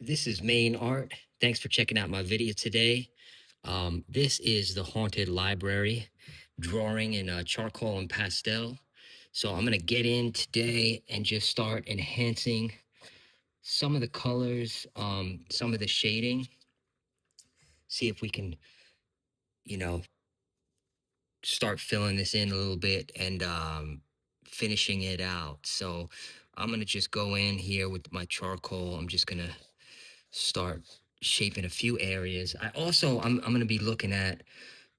This is Main Art. Thanks for checking out my video today. This is the Haunted Library, drawing in charcoal and pastel. So I'm going to get in today and just start enhancing some of the colors, some of the shading, see if we can, you know, start filling this in a little bit and finishing it out. So I'm going to just go in here with my charcoal. I'm just going to start shaping a few areas. I'm going to be looking at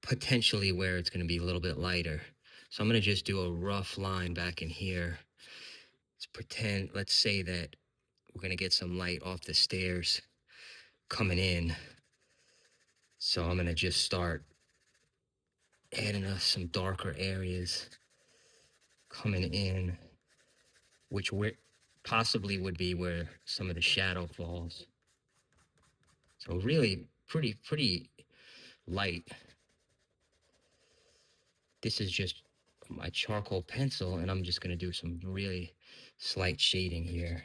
potentially where it's going to be a little bit lighter. So I'm going to just do a rough line back in here. Let's say that we're going to get some light off the stairs coming in. So I'm going to just start adding us some darker areas coming in, which possibly would be where some of the shadow falls. So really pretty light. This is just my charcoal pencil, and I'm just going to do some really slight shading here.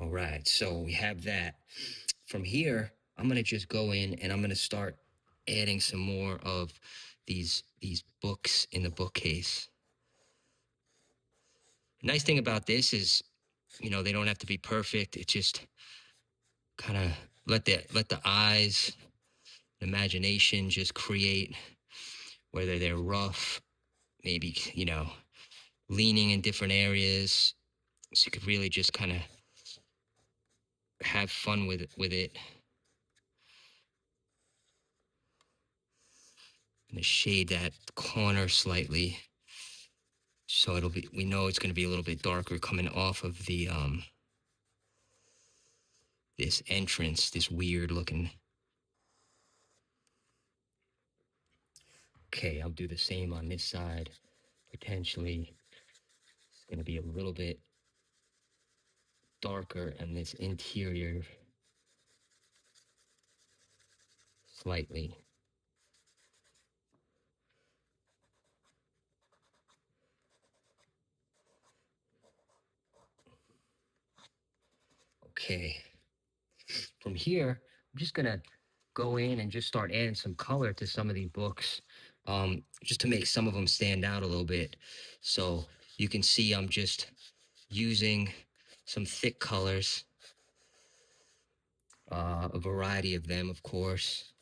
All right, so we have that. From here, I'm going to just go in and I'm going to start adding some more of these books in the bookcase. Nice thing about this is, they don't have to be perfect. It just kind of let the eyes, imagination just create, whether they're rough, maybe, leaning in different areas. So you could really just kind of have fun with it. I'm gonna shade that corner slightly, so we know it's gonna be a little bit darker coming off of the this entrance, this weird looking. Okay, I'll do the same on this side. Potentially, it's gonna be a little bit darker, and this interior slightly. Okay. From here, I'm just gonna go in and just start adding some color to some of these books, just to make some of them stand out a little bit. So you can see I'm just using some thick colors, a variety of them, of course,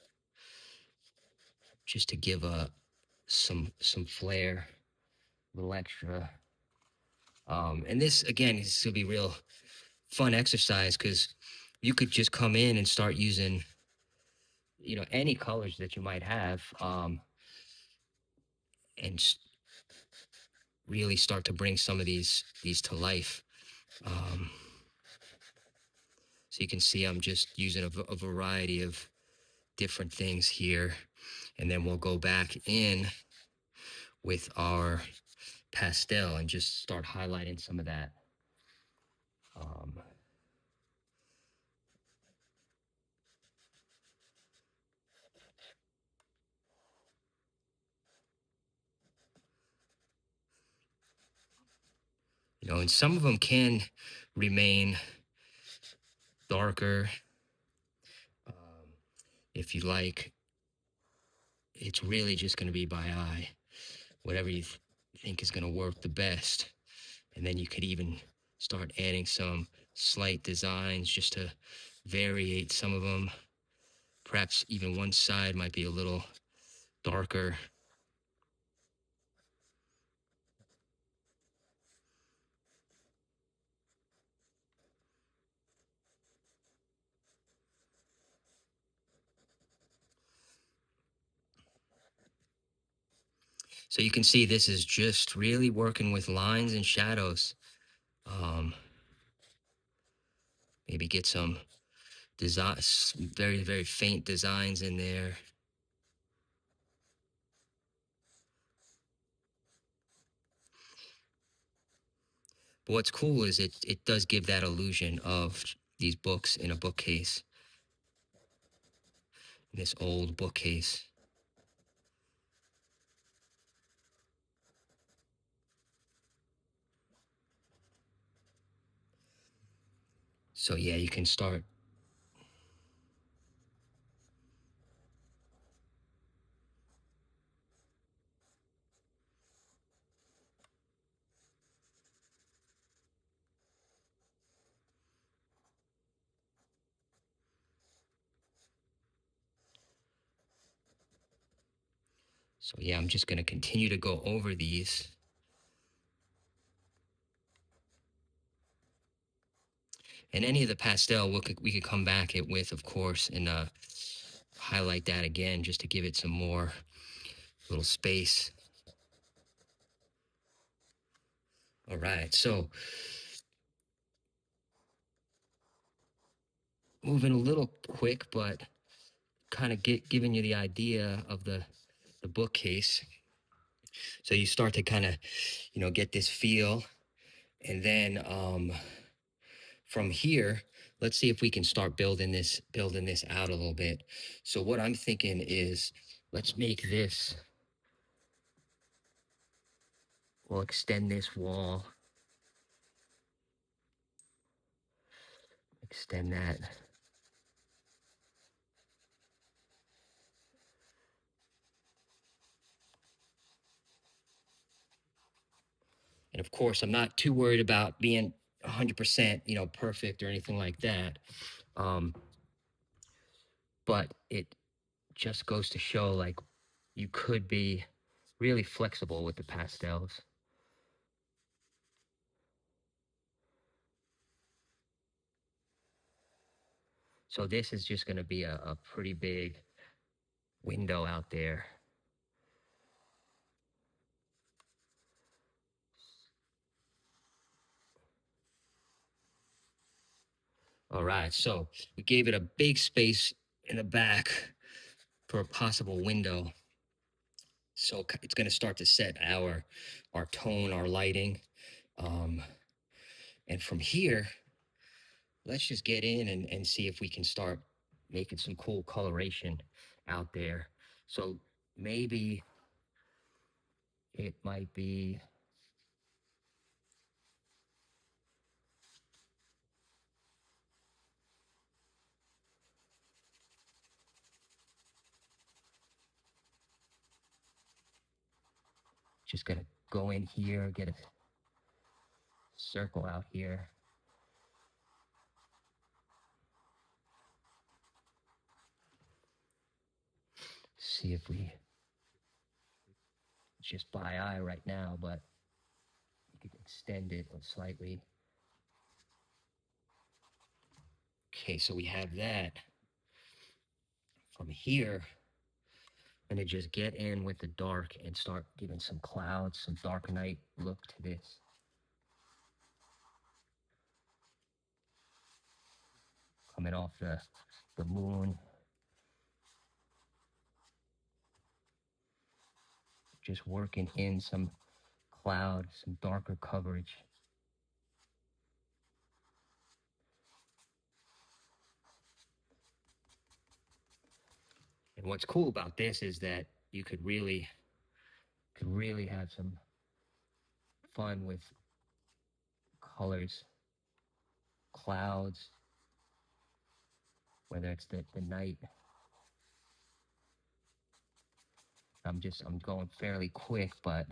just to give some flair, a little extra. And this again is gonna be real fun exercise because you could just come in and start using any colors that you might have, and really start to bring some of these to life. Um, so you can see I'm just using a variety of different things here, and then we'll go back in with our pastel and just start highlighting some of that. Um, and some of them can remain darker, um, if you like. It's really just going to be by eye, whatever you think is going to work the best. And then you could even start adding some slight designs just to variate some of them. Perhaps even one side might be a little darker. So you can see this is just really working with lines and shadows. Um, Maybe get some designs, very, very faint designs in there. But what's cool is it does give that illusion of these books in a bookcase, this old bookcase. So yeah, you can start. So yeah, I'm just going to continue to go over these. And any of the pastel we could come back it with, of course, and highlight that again just to give it some more little space. All right, so moving a little quick, but kind of giving you the idea of the bookcase. So you start to kind of, get this feel, and then from here, let's see if we can start building this out a little bit. So what I'm thinking is, let's make this. We'll extend this wall, extend that. And of course, I'm not too worried about being 100%, perfect or anything like that. Um, but it just goes to show, like, you could be really flexible with the pastels. So this is just going to be a pretty big window out there. All right, so we gave it a big space in the back for a possible window. So it's going to start to set our tone, our lighting. Um, and from here, let's just get in and see if we can start making some cool coloration out there. So maybe it might be just gonna go in here, get a circle out here. See if we just by eye right now, but you could extend it slightly. Okay, so we have that. From here, I'm gonna just get in with the dark and start giving some clouds, some dark night look to this. Coming off the moon. Just working in some cloud, some darker coverage. And what's cool about this is that you could really have some fun with colors, clouds, whether it's the night. I'm going fairly quick, but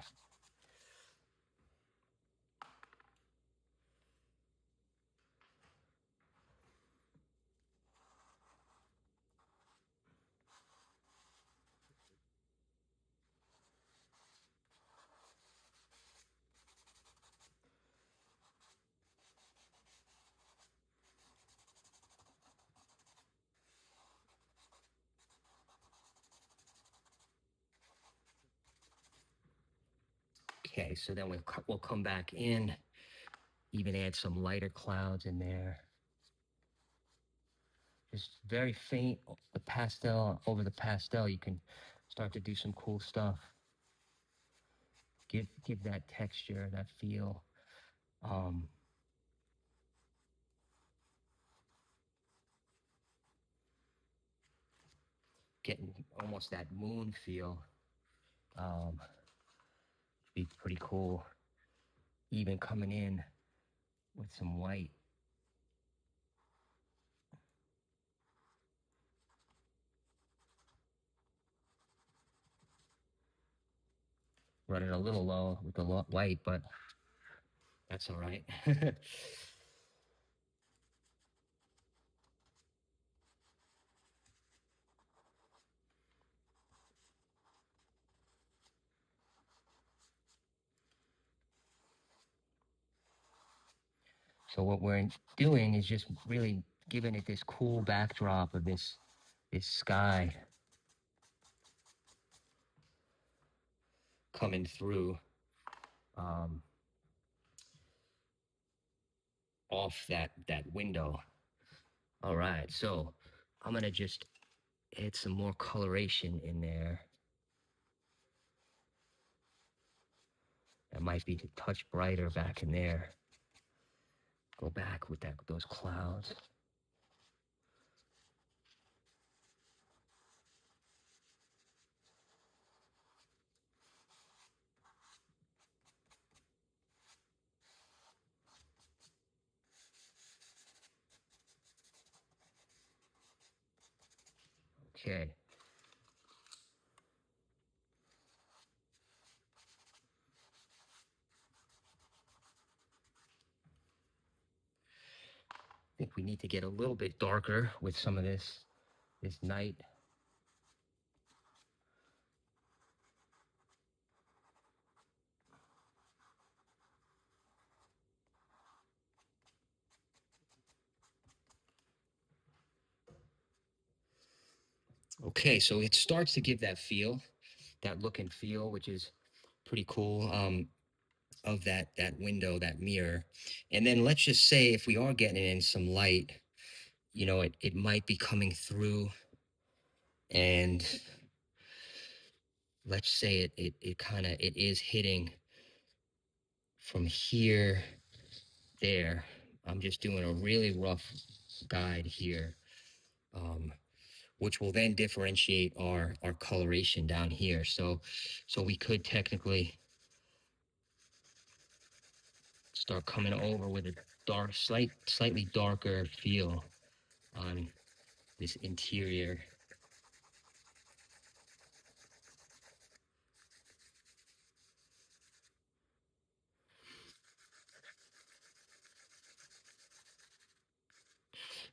okay. So then we'll come back in, even add some lighter clouds in there. Just very faint, the pastel over the pastel. You can start to do some cool stuff. Give that texture, that feel. Um, Getting almost that moon feel. Be pretty cool. Even coming in with some white. running a little low with the white, but that's all right. So what we're doing is just really giving it this cool backdrop of this sky coming through um, off that window. All right, so I'm gonna just add some more coloration in there. That might be a touch brighter back in there. Go back with those clouds. Okay. I think we need to get a little bit darker with some of this night. Okay, so it starts to give that feel, that look and feel, which is pretty cool. Of that window, that mirror. And then let's just say if we are getting in some light, it might be coming through, and let's say it kind of it is hitting from here there. I'm just doing a really rough guide here, um, which will then differentiate our coloration down here. So we could technically start coming over with a slightly darker feel on this interior.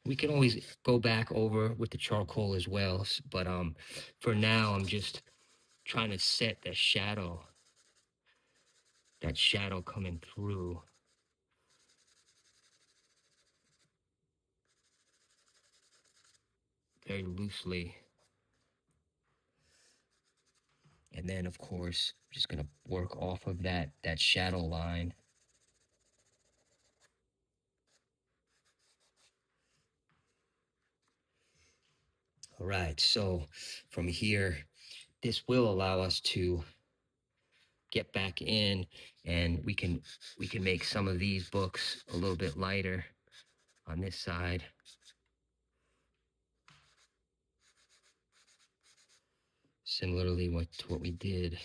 We can always go back over with the charcoal as well, but for now I'm just trying to set that shadow coming through very loosely. And then of course, I'm just gonna work off of that shadow line. All right, so from here, this will allow us to get back in, and we can make some of these books a little bit lighter on this side. Similarly to what we did.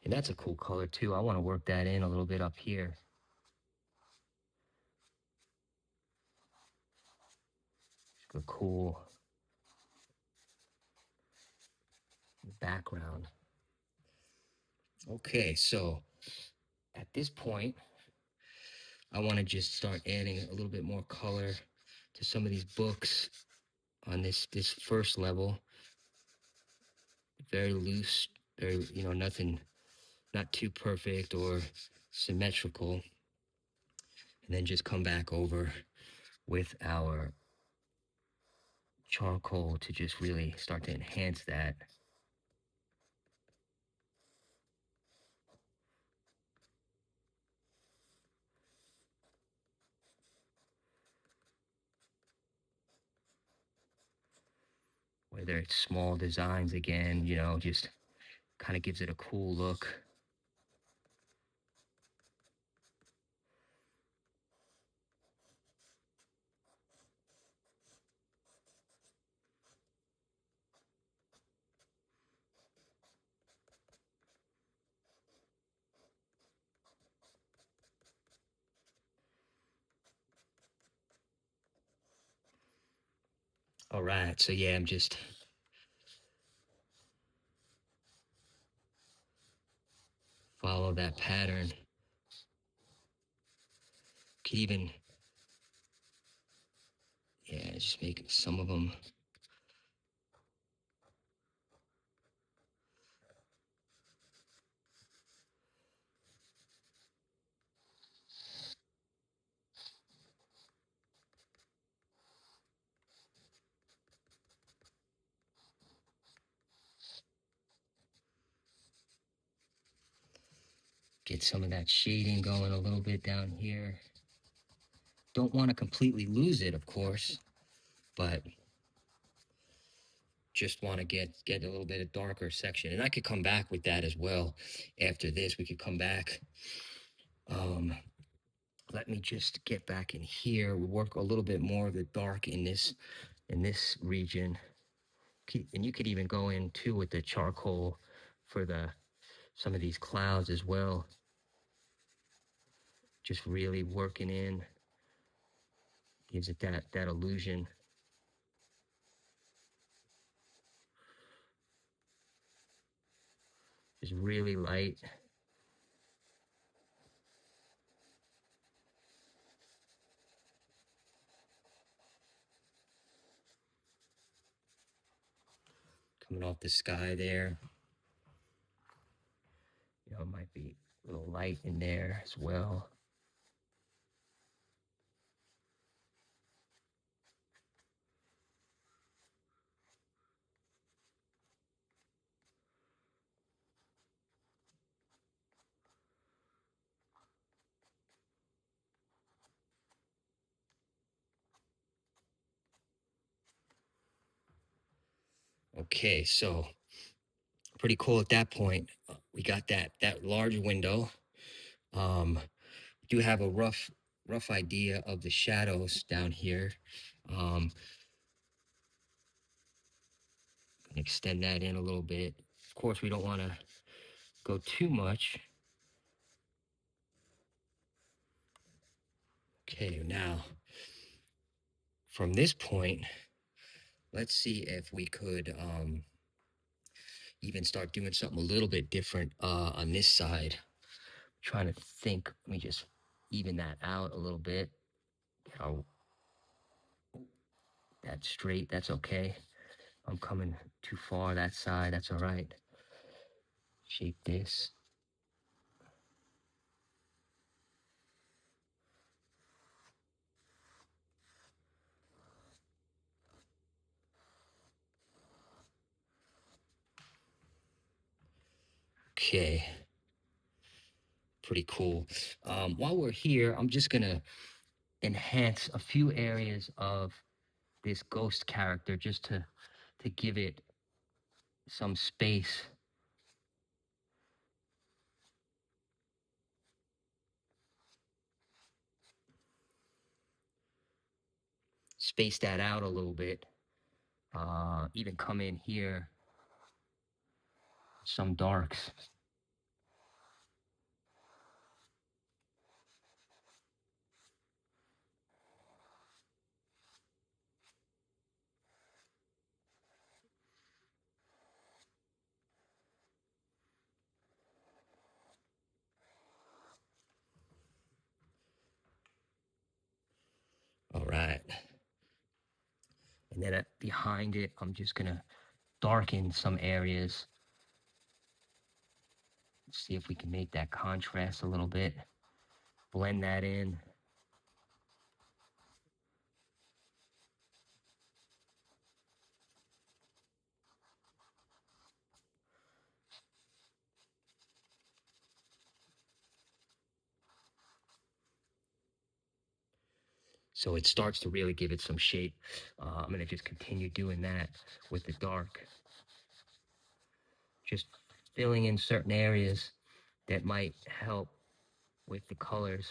And that's a cool color too. I want to work that in a little bit up here. Just a cool background. Okay, so at this point, I want to just start adding a little bit more color to some of these books on this first level. Very loose, very, nothing, not too perfect or symmetrical. And then just come back over with our charcoal to just really start to enhance that. Whether it's small designs again, just kind of gives it a cool look. All right, so yeah, I'm just follow that pattern. Could even, yeah, just make some of them. Get some of that shading going a little bit down here. Don't want to completely lose it, of course, but just want to get a little bit of darker section. And I could come back with that as well. After this, we could come back. Let me just get back in here. We work a little bit more of the dark in this region. And you could even go in too with the charcoal for some of these clouds as well. Just really working in, gives it that illusion. Just really light. Coming off the sky there. You know, it might be a little light in there as well. Okay, so pretty cool at that point. We got that large window. Do have a rough idea of the shadows down here. Extend that in a little bit. Of course, we don't want to go too much. Okay, now from this point, let's see if we could even start doing something a little bit different on this side. Trying to think, let me just even that out a little bit. That's straight, that's okay. I'm coming too far that side, that's all right. Shape this. Okay. Pretty cool. While we're here, I'm just gonna enhance a few areas of this ghost character just to give it some space. Space that out a little bit. Even come in here, some darks. All right. And then behind it, I'm just gonna darken some areas. See if we can make that contrast a little bit. Blend that in. So it starts to really give it some shape. I'm gonna just continue doing that with the dark. Just filling in certain areas that might help with the colors.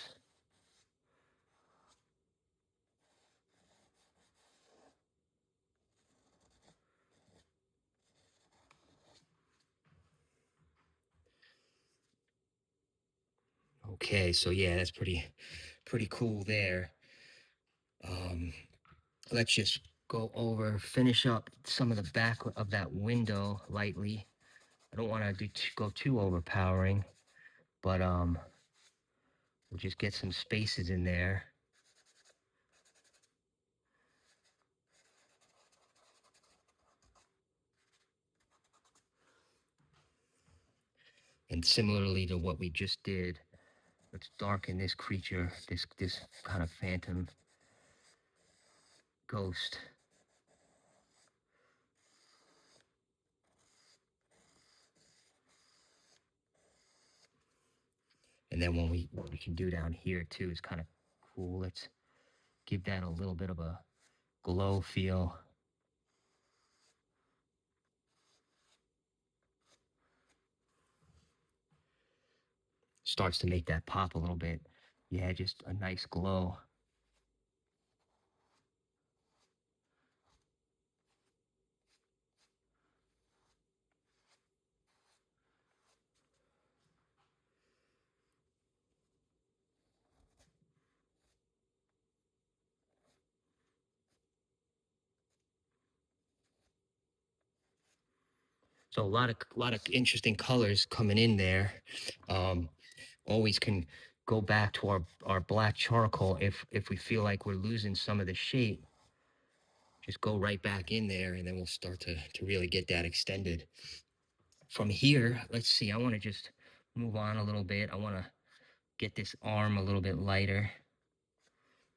Okay, so yeah, that's pretty cool there. Let's just go over, finish up some of the back of that window lightly. I don't want to go too overpowering, but we'll just get some spaces in there. And similarly to what we just did, let's darken this creature, this kind of phantom ghost. And then what we can do down here too is kind of cool. Let's give that a little bit of a glow feel. Starts to make that pop a little bit. Yeah, just a nice glow. So a lot of interesting colors coming in there. Always can go back to our black charcoal if we feel like we're losing some of the shape. Just go right back in there, and then we'll start to really get that extended. From here, let's see. I want to just move on a little bit. I want to get this arm a little bit lighter.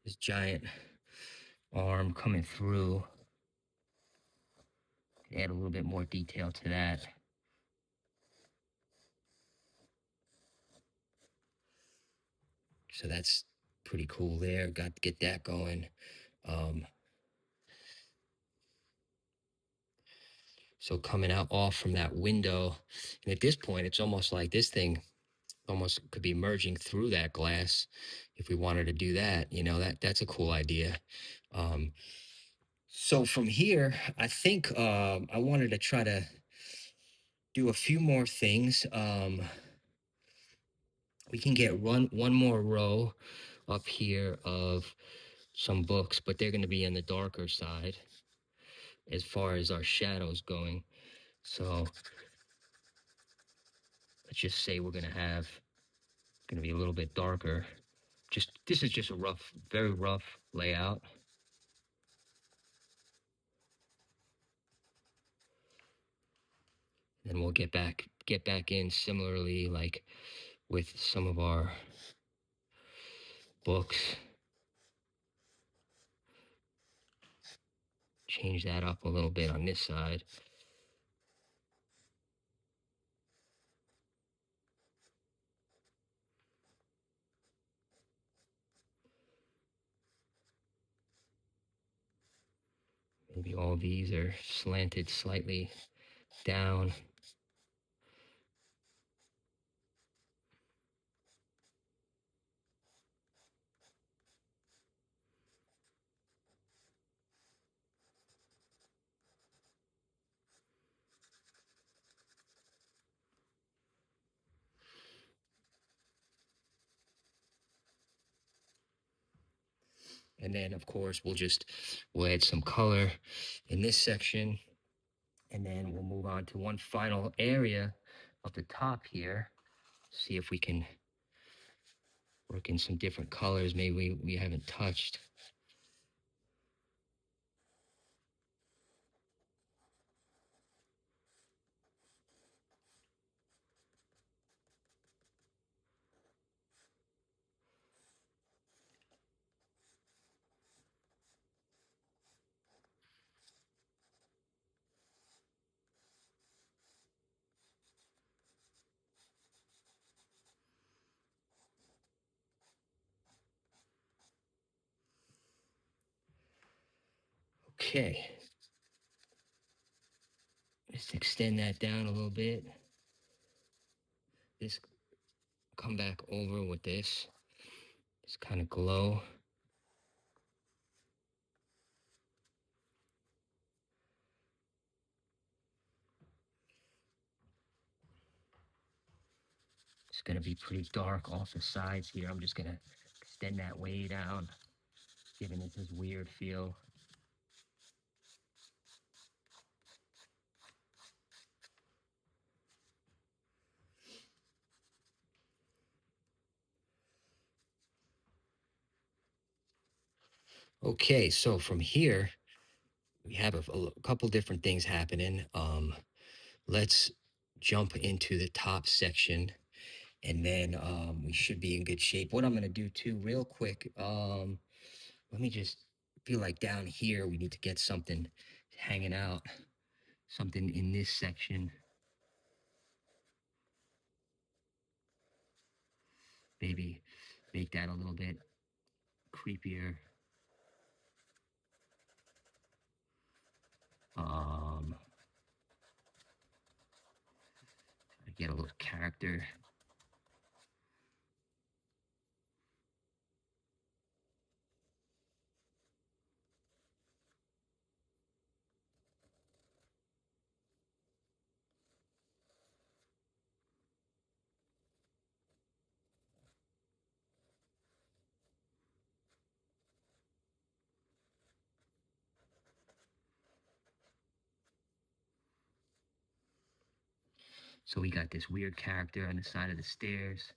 This giant arm coming through. Add a little bit more detail to that. So that's pretty cool there. Got to get that going. Um, so coming out off from that window, and at this point, it's almost like this thing almost could be merging through that glass if we wanted to do that. You know, that's a cool idea. Um, so from here, I think I wanted to try to do a few more things. We can get one more row up here of some books, but they're going to be on the darker side as far as our shadows going. So let's just say we're going to have going to be a little bit darker. Just this is just a rough, very rough layout. And we'll get back in similarly like with some of our books. Change that up a little bit on this side. Maybe all these are slanted slightly down. And then of course we'll add some color in this section, and then we'll move on to one final area up the top here. See if we can work in some different colors maybe we haven't touched. Okay. Just extend that down a little bit. This come back over with this kind of glow. It's gonna be pretty dark off the sides here. I'm just gonna extend that way down, giving it this weird feel. Okay, so from here, we have a couple different things happening. Let's jump into the top section, and then we should be in good shape. What I'm gonna do too, real quick, let me just feel like down here we need to get something hanging out, something in this section, maybe make that a little bit creepier. Um, get a little character. So we got this weird character on the side of the stairs.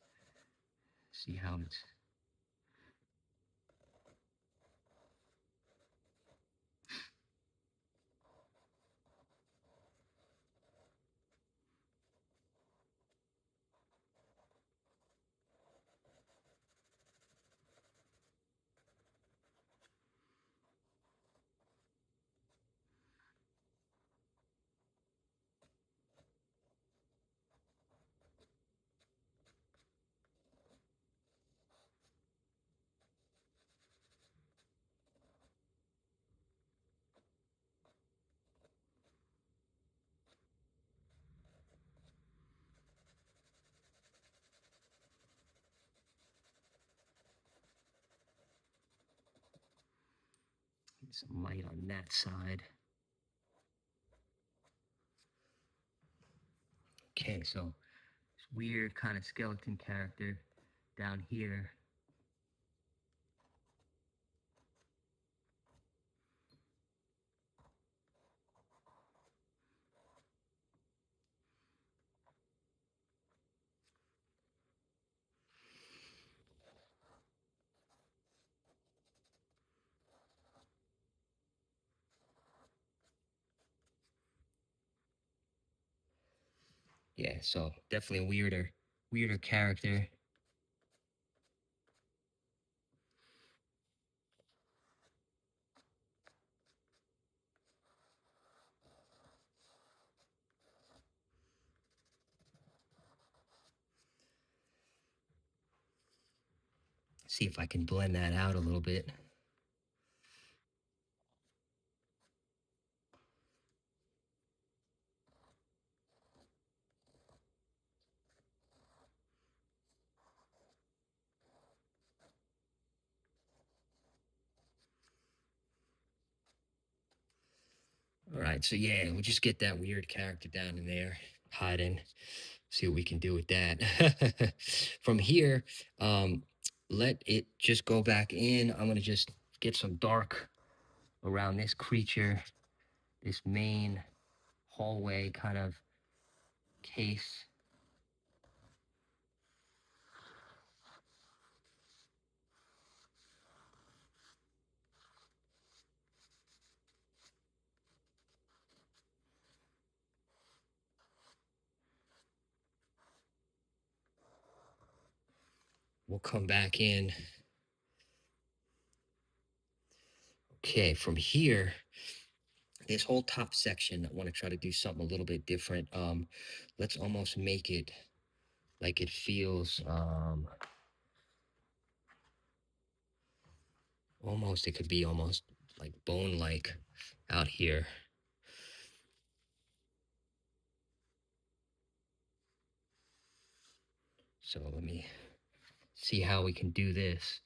See how it's. Some light on that side. Okay, so this weird kind of skeleton character down here. Yeah, so definitely a weirder character. See if I can blend that out a little bit. All right, so yeah, we'll just get that weird character down in there, hiding. See what we can do with that. From here, let it just go back in. I'm gonna just get some dark around this creature, this main hallway kind of case. We'll come back in. Okay, from here, this whole top section, I want to try to do something a little bit different. Let's almost make it like it feels almost, it could be almost like bone like out here. So let me see how we can do this.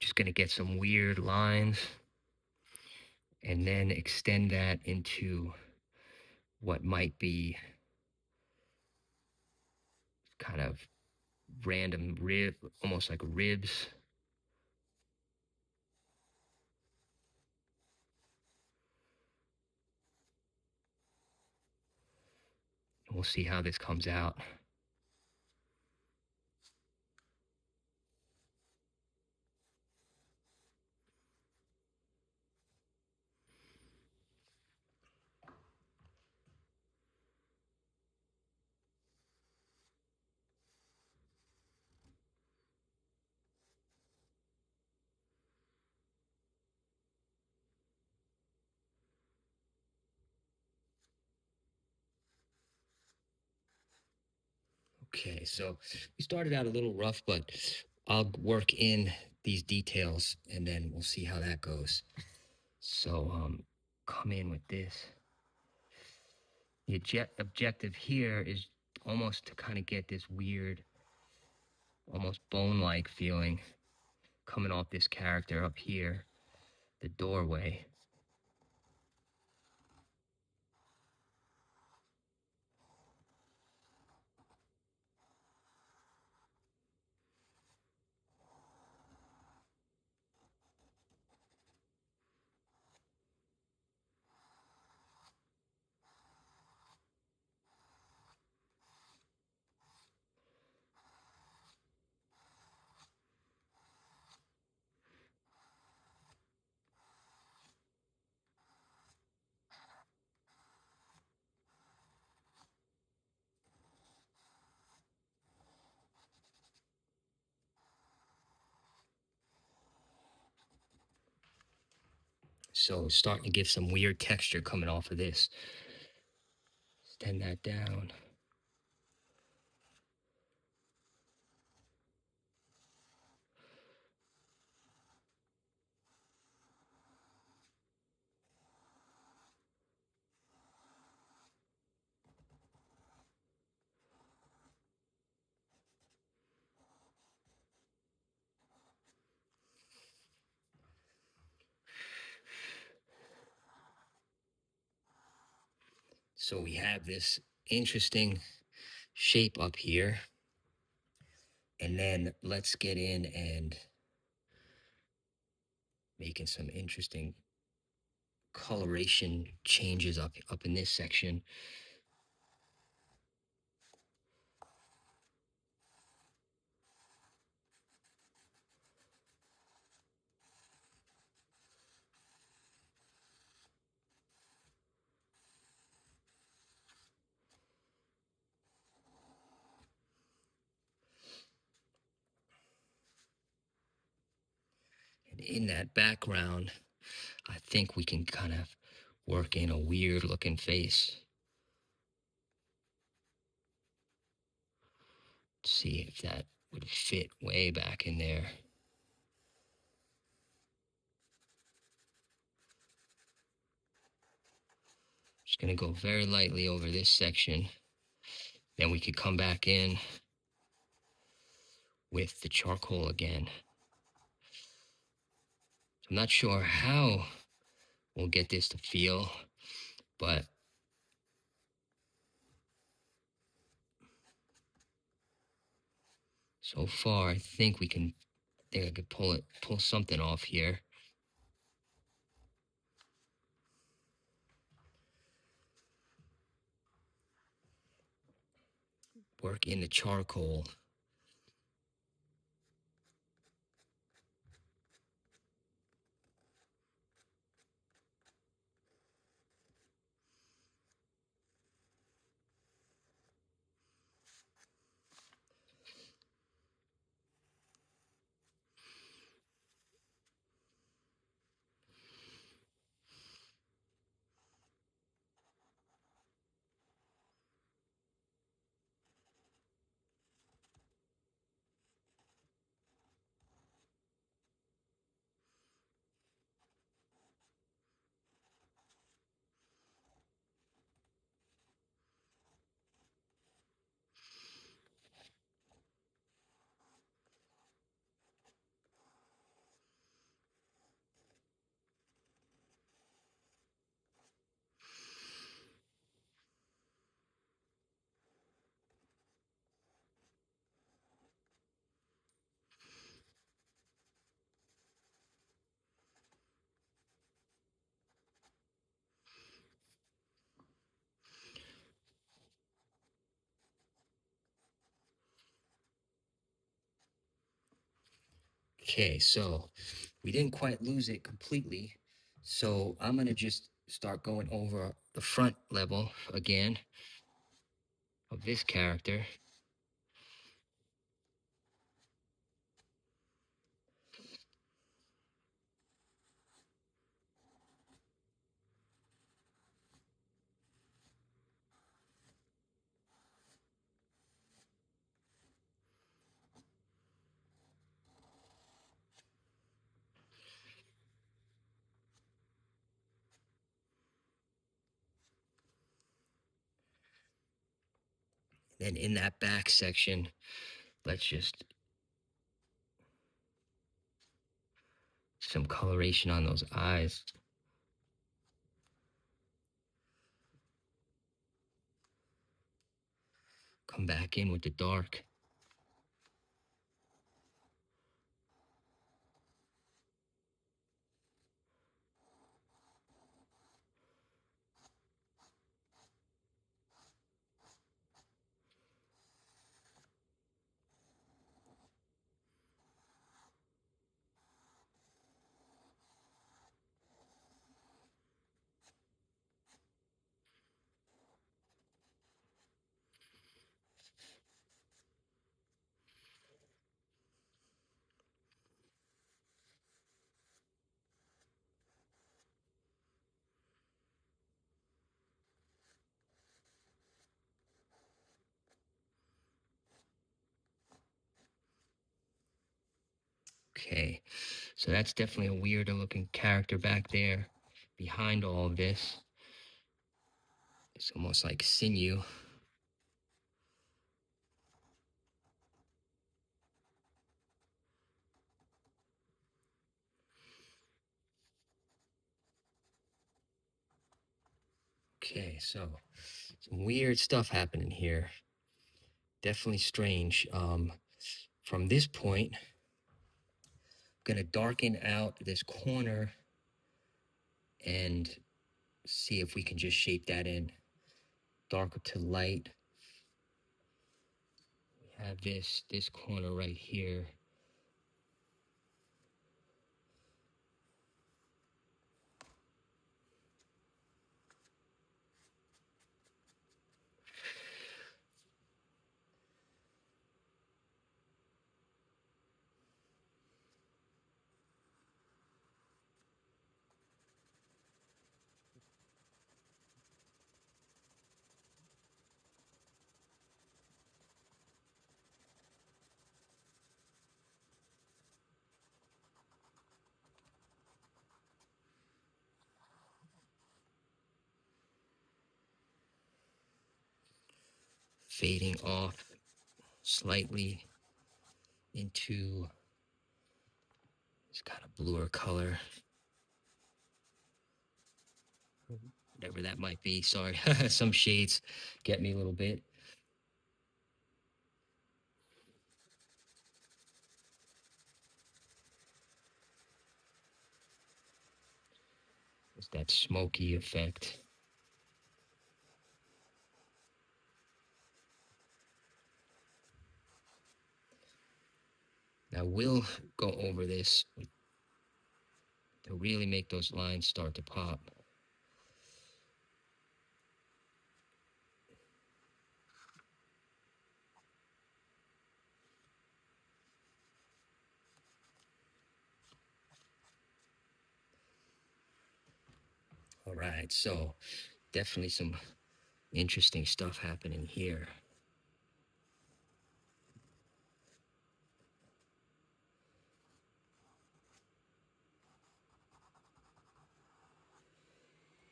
Just gonna get some weird lines and then extend that into what might be kind of random rib, almost like ribs. We'll see how this comes out. Okay, so we started out a little rough, but I'll work in these details and then we'll see how that goes. So come in with this. The objective here is almost to kind of get this weird, almost bone-like feeling coming off this character up here, the doorway. So starting to give some weird texture coming off of this. Extend that down. So we have this interesting shape up here. And then let's get in and making some interesting coloration changes up in this section. And in that background, I think we can kind of work in a weird looking face. See if that would fit way back in there. Just gonna go very lightly over this section. Then we could come back in with the charcoal again. I'm not sure how we'll get this to feel, but so far I think I could pull something off here. Work in the charcoal. Okay, so we didn't quite lose it completely. So I'm gonna just start going over the front level again of this character. Then in that back section, let's just some coloration on those eyes. Come back in with the dark. Okay, so that's definitely a weirder looking character back there behind all of this. It's almost like sinew. Okay, so some weird stuff happening here. Definitely strange. From this point, I'm gonna darken out this corner and see if we can just shape that in. Darker to light. We have this corner right here. Fading off slightly into this kind of bluer color. Whatever that might be. Sorry, some shades get me a little bit. It's that smoky effect. Now we'll go over this to really make those lines start to pop. All right, so definitely some interesting stuff happening here.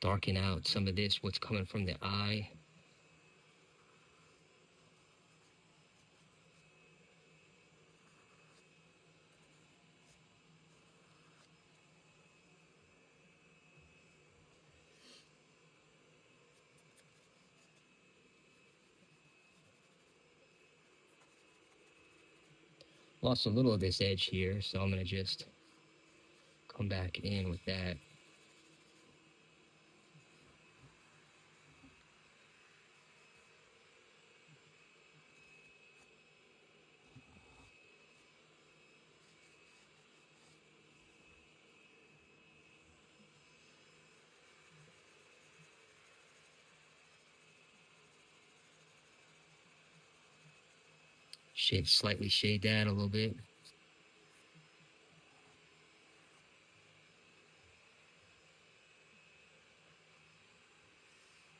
Darken out some of this, what's coming from the eye. Lost a little of this edge here, so I'm gonna just come back in with that. Slightly shade that a little bit.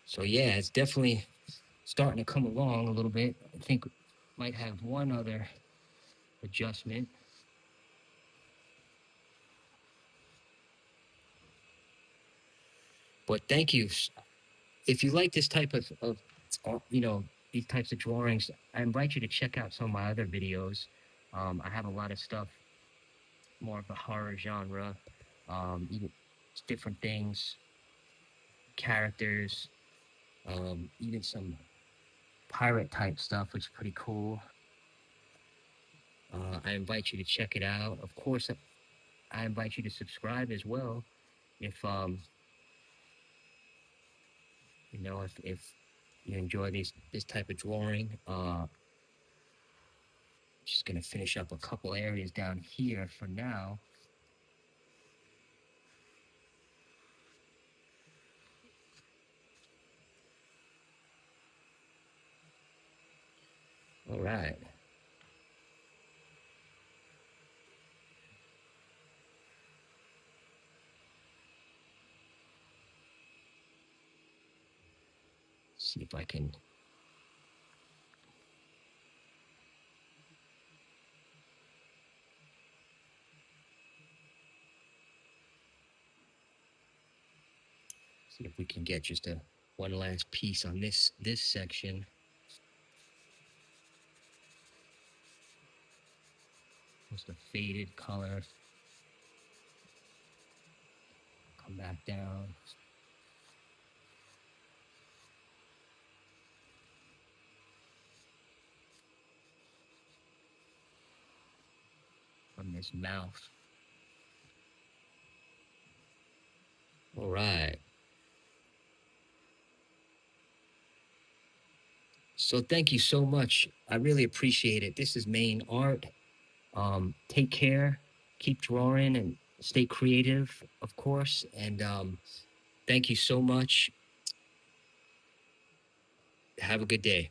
So yeah, it's definitely starting to come along a little bit. I think might have one other adjustment. But thank you. If you like this type of these types of drawings, I invite you to check out some of my other videos. I have a lot of stuff, more of the horror genre, even different things, characters, even some pirate type stuff, which is pretty cool. I invite you to check it out. Of course, I invite you to subscribe as well. If if you enjoy this type of drawing, just gonna finish up a couple areas down here for now. All right. See if I can. See if we can get just a one last piece on this section. Just a faded color. Come back down. From this mouth. All right. So thank you so much. I really appreciate it. This is main art. Take care, keep drawing, and stay creative, of course. And thank you so much. Have a good day.